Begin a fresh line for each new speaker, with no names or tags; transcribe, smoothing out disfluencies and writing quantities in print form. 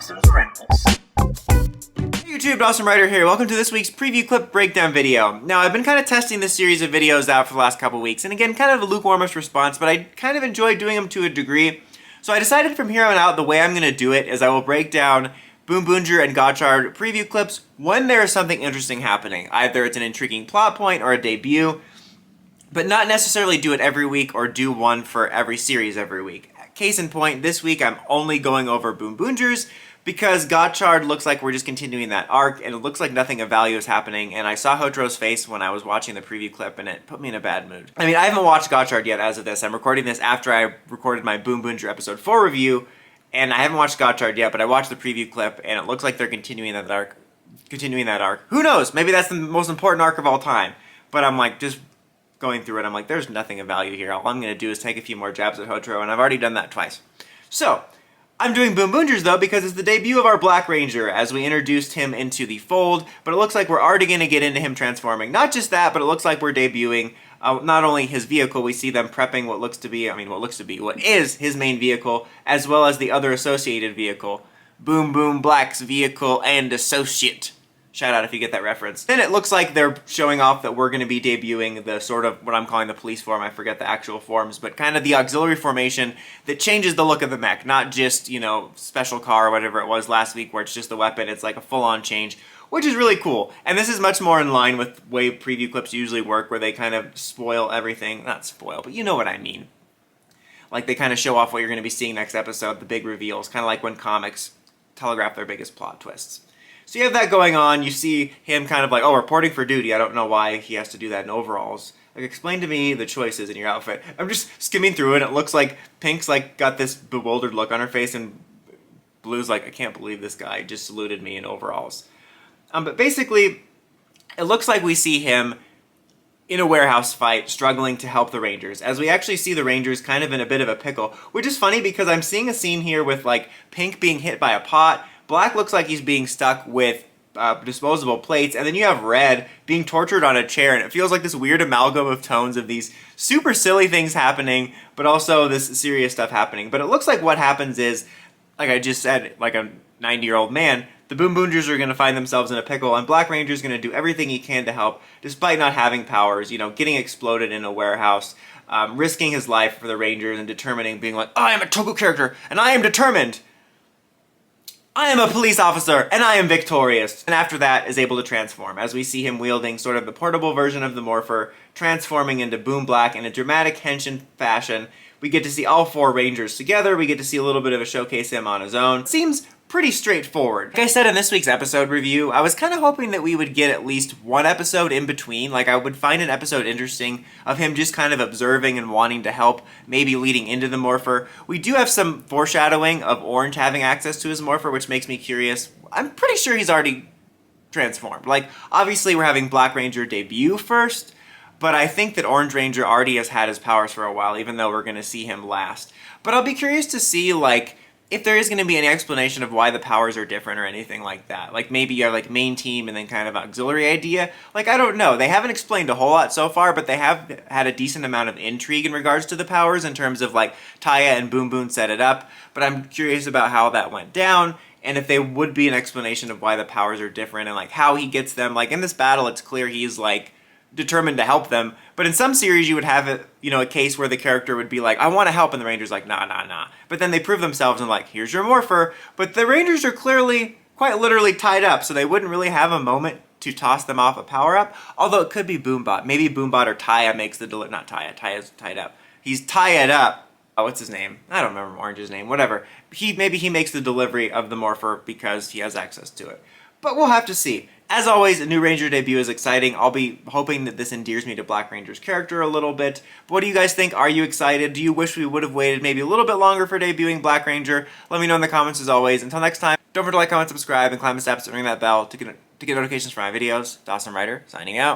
Dawson's Rentals.
Hey YouTube, Dawson Ryder here. Welcome to this week's preview clip breakdown video. Now, I've been kind of testing this series of videos out for the last couple weeks, and again, kind of a lukewarmish response, but I kind of enjoy doing them to a degree. So I decided from here on out, the way I'm going to do it is I will break down BoonBoomger and Gotchard preview clips when there is something interesting happening. Either it's an intriguing plot point or a debut, but not necessarily do it every week or do one for every series every week. Case in point, this week I'm only going over BoonBoomgers because Gotchard looks like we're just continuing that arc, and it looks like nothing of value is happening, and I saw Hotro's face when I was watching the preview clip, and it put me in a bad mood. I mean, I haven't watched Gotchard yet as of this. I'm recording this after I recorded my BoonBoomger episode 4 review, and I haven't watched Gotchard yet, but I watched the preview clip, and it looks like they're continuing that arc. Who knows? Maybe that's the most important arc of all time. But I'm like, just going through it, I'm like, there's nothing of value here. All I'm going to do is take a few more jabs at Hotro, and I've already done that twice. So, I'm doing BoonBoomgers though because it's the debut of our Black Ranger as we introduced him into the fold, but it looks like we're already going to get into him transforming. Not just that, but it looks like we're debuting not only his vehicle, we see them prepping what is his main vehicle, as well as the other associated vehicle, Boon Black's vehicle and associate. Shout out if you get that reference. Then it looks like they're showing off that we're going to be debuting the sort of what I'm calling the police form. I forget the actual forms, but kind of the auxiliary formation that changes the look of the mech. Not just, you know, special car or whatever it was last week where it's just the weapon. It's like a full-on change, which is really cool. And this is much more in line with the way preview clips usually work, where they kind of spoil everything. Not spoil, but you know what I mean. Like they kind of show off what you're going to be seeing next episode, the big reveals, kind of like when comics telegraph their biggest plot twists. So you have that going on. You see him kind of like, oh, reporting for duty. I don't know why he has to do that in overalls. Like, explain to me the choices in your outfit. I'm just skimming through it. It looks like Pink's like got this bewildered look on her face, and Blue's like, I can't believe this guy just saluted me in overalls. But basically, it looks like we see him in a warehouse fight, struggling to help the Rangers, as we actually see the Rangers kind of in a bit of a pickle, which is funny because I'm seeing a scene here with like Pink being hit by a pot. Black looks like he's being stuck with disposable plates, and then you have Red being tortured on a chair, and it feels like this weird amalgam of tones of these super silly things happening, but also this serious stuff happening. But it looks like what happens is, like I just said, like a 90-year-old man, the BoonBoomgers are going to find themselves in a pickle, and Black Ranger's going to do everything he can to help, despite not having powers, you know, getting exploded in a warehouse, risking his life for the Rangers, and being like, I am a Toku character, and I am determined! I am a police officer, and I am victorious. And after that is able to transform, as we see him wielding sort of the portable version of the Morpher, transforming into Boon Black in a dramatic henshin fashion. We get to see all 4 Rangers together, we get to see a little bit of a showcase him on his own. Seems pretty straightforward. Like I said in this week's episode review, I was kind of hoping that we would get at least one episode in between. Like I would find an episode interesting of him just kind of observing and wanting to help, maybe leading into the Morpher. We do have some foreshadowing of Orange having access to his Morpher, which makes me curious. I'm pretty sure he's already transformed. Like, obviously we're having Black Ranger debut first, but I think that Orange Ranger already has had his powers for a while, even though we're going to see him last. But I'll be curious to see, like, if there is going to be any explanation of why the powers are different or anything like that. Like, maybe you have, like, main team and then kind of auxiliary idea. Like, I don't know. They haven't explained a whole lot so far, but they have had a decent amount of intrigue in regards to the powers in terms of, like, Taya and Boon set it up. But I'm curious about how that went down, and if there would be an explanation of why the powers are different and, like, how he gets them. Like, in this battle, it's clear he's, like, determined to help them, but in some series you would have it, you know, a case where the character would be like, I want to help, and the Ranger's like, nah. But then they prove themselves and like, here's your Morpher, but the Rangers are clearly, quite literally tied up, so they wouldn't really have a moment to toss them off a power-up, although it could be Boombot. Maybe Boombot or Taya makes the not Taya, Taya's tied up. He's tied up. Oh, what's his name? I don't remember Orange's name, whatever. Maybe he makes the delivery of the Morpher because he has access to it. But we'll have to see. As always, a new Ranger debut is exciting. I'll be hoping that this endears me to Black Ranger's character a little bit. But what do you guys think? Are you excited? Do you wish we would have waited maybe a little bit longer for debuting Black Ranger? Let me know in the comments as always. Until next time, don't forget to like, comment, subscribe, and climb the steps and ring that bell to get notifications for my videos. Dawson Ryder, signing out.